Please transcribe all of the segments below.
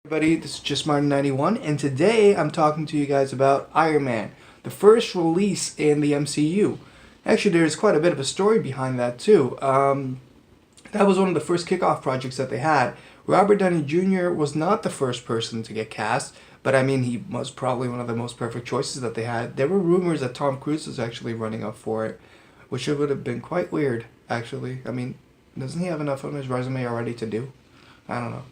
Everybody, this is just Martin91, and today I'm talking to you guys about Iron Man, the first release in the MCU. Actually, there's quite a bit of a story behind that too. That was one of the first kickoff projects that they had. Robert Downey Jr. was not the first person to get cast, but I mean, he was probably one of the most perfect choices that they had. There were rumors that Tom Cruise was actually running up for it, which would have been quite weird, actually. I mean, doesn't he have enough on his resume already to do? I don't know.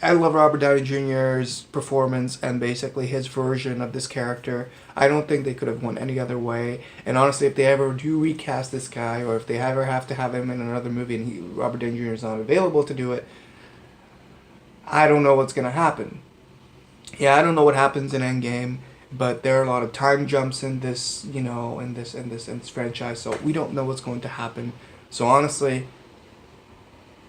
I love Robert Downey Jr.'s performance and basically his version of this character. I don't think they could have went any other way. And honestly, if they ever do recast this guy, or if they ever have to have him in another movie and Robert Downey Jr. is not available to do it, I don't know what's going to happen. Yeah, I don't know what happens in Endgame, but there are a lot of time jumps in this, in this franchise, so we don't know what's going to happen. So honestly,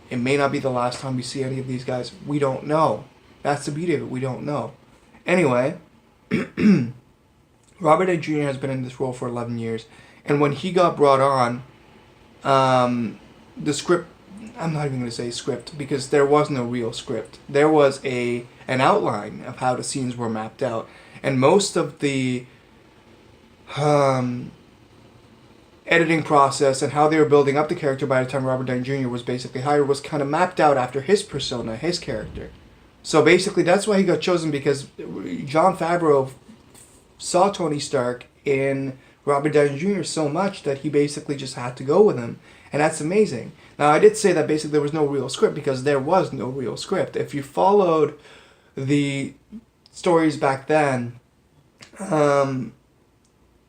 it may not be the last time we see any of these guys. We don't know. That's the beauty of it. We don't know. Anyway, Robert Downey Jr. has been in this role for 11 years. And when he got brought on, the script, I'm not even going to say script, because there was no real script. There was an outline of how the scenes were mapped out. And most of the editing process and how they were building up the character by the time Robert Downey Jr. was basically hired was kind of mapped out after his persona, his character. So basically that's why he got chosen, because Jon Favreau saw Tony Stark in Robert Downey Jr. so much that he basically just had to go with him. And that's amazing. Now, I did say that basically there was no real script, because there was no real script. If you followed the stories back then,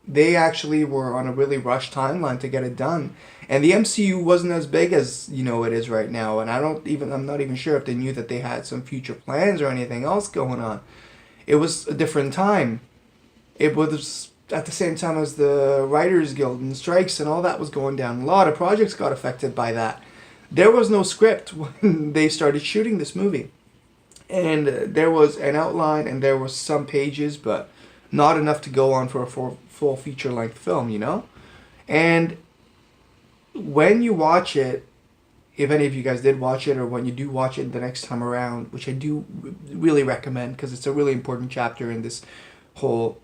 they actually were on a really rushed timeline to get it done. And the MCU wasn't as big as, it is right now. And I'm not even sure if they knew that they had some future plans or anything else going on. It was a different time. It was at the same time as the Writers Guild and strikes and all that was going down. A lot of projects got affected by that. There was no script when they started shooting this movie. And there was an outline and there was some pages, but not enough to go on for a full feature-length film, And when you watch it, if any of you guys did watch it, or when you do watch it the next time around, which I do really recommend because it's a really important chapter in this whole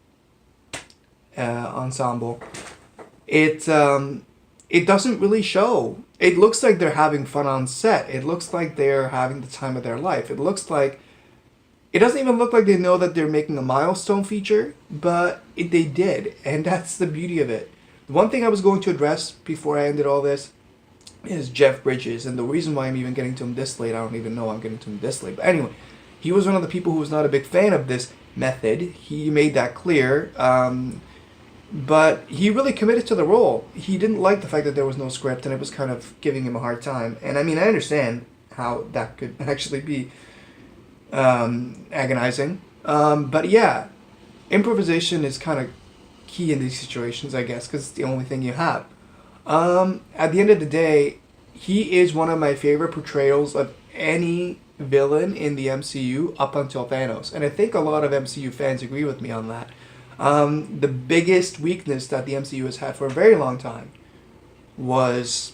ensemble, it doesn't really show. It looks like they're having fun on set. It looks like they're having the time of their life. It doesn't even look like they know that they're making a milestone feature, but they did, and that's the beauty of it. The one thing I was going to address before I ended all this is Jeff Bridges, and the reason why I'm even getting to him this late, I don't even know I'm getting to him this late. But anyway, he was one of the people who was not a big fan of this method. He made that clear, but he really committed to the role. He didn't like the fact that there was no script, and it was kind of giving him a hard time. And I mean, I understand how that could actually be agonizing. But yeah, improvisation is kind of key in these situations, I guess, because it's the only thing you have. At the end of the day, he is one of my favorite portrayals of any villain in the MCU up until Thanos. And I think a lot of MCU fans agree with me on that. The biggest weakness that the MCU has had for a very long time was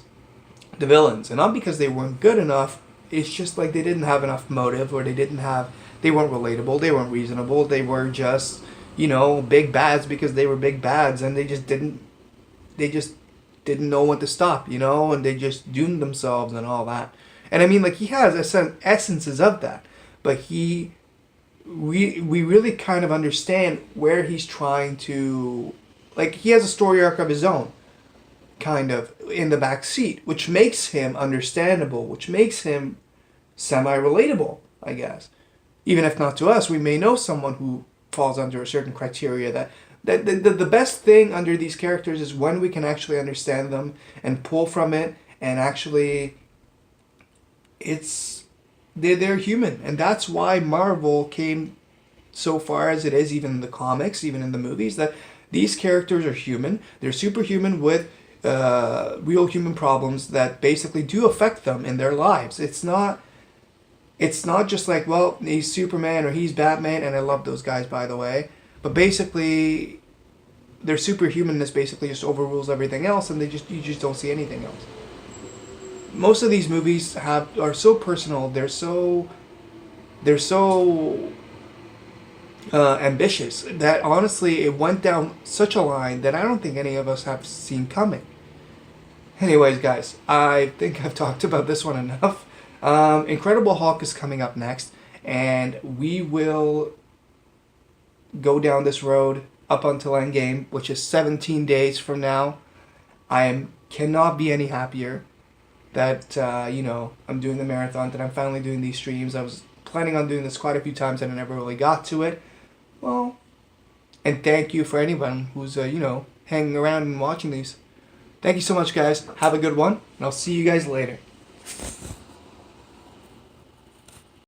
the villains. And not because they weren't good enough, it's just like they didn't have enough motive, or they weren't relatable, they weren't reasonable, they were just, big bads because they were big bads, and they just didn't know when to stop, and they just doomed themselves and all that. And I mean, like, he has essences of that, but we really kind of understand where he's trying to, like, he has a story arc of his own, kind of, in the back seat, which makes him understandable, which makes him semi-relatable, I guess. Even if not to us, we may know someone who falls under a certain criteria. That the best thing under these characters is when we can actually understand them and pull from it, and actually they're human. And that's why Marvel came so far as it is, even in the comics, even in the movies, that these characters are human. They're superhuman with real human problems that basically do affect them in their lives. It's not just like, well, he's Superman or he's Batman, and I love those guys, by the way. But basically, their superhumanness basically just overrules everything else, and you just don't see anything else. Most of these movies are so personal. They're so they're so ambitious that honestly it went down such a line that I don't think any of us have seen coming. Anyways, guys, I think I've talked about this one enough. Incredible Hulk is coming up next, and we will go down this road up until Endgame, which is 17 days from now. Cannot be any happier that I'm doing the marathon, that I'm finally doing these streams. I was planning on doing this quite a few times and I never really got to it. Well, and thank you for anyone who's hanging around and watching these. Thank you so much, guys. Have a good one, and I'll see you guys later.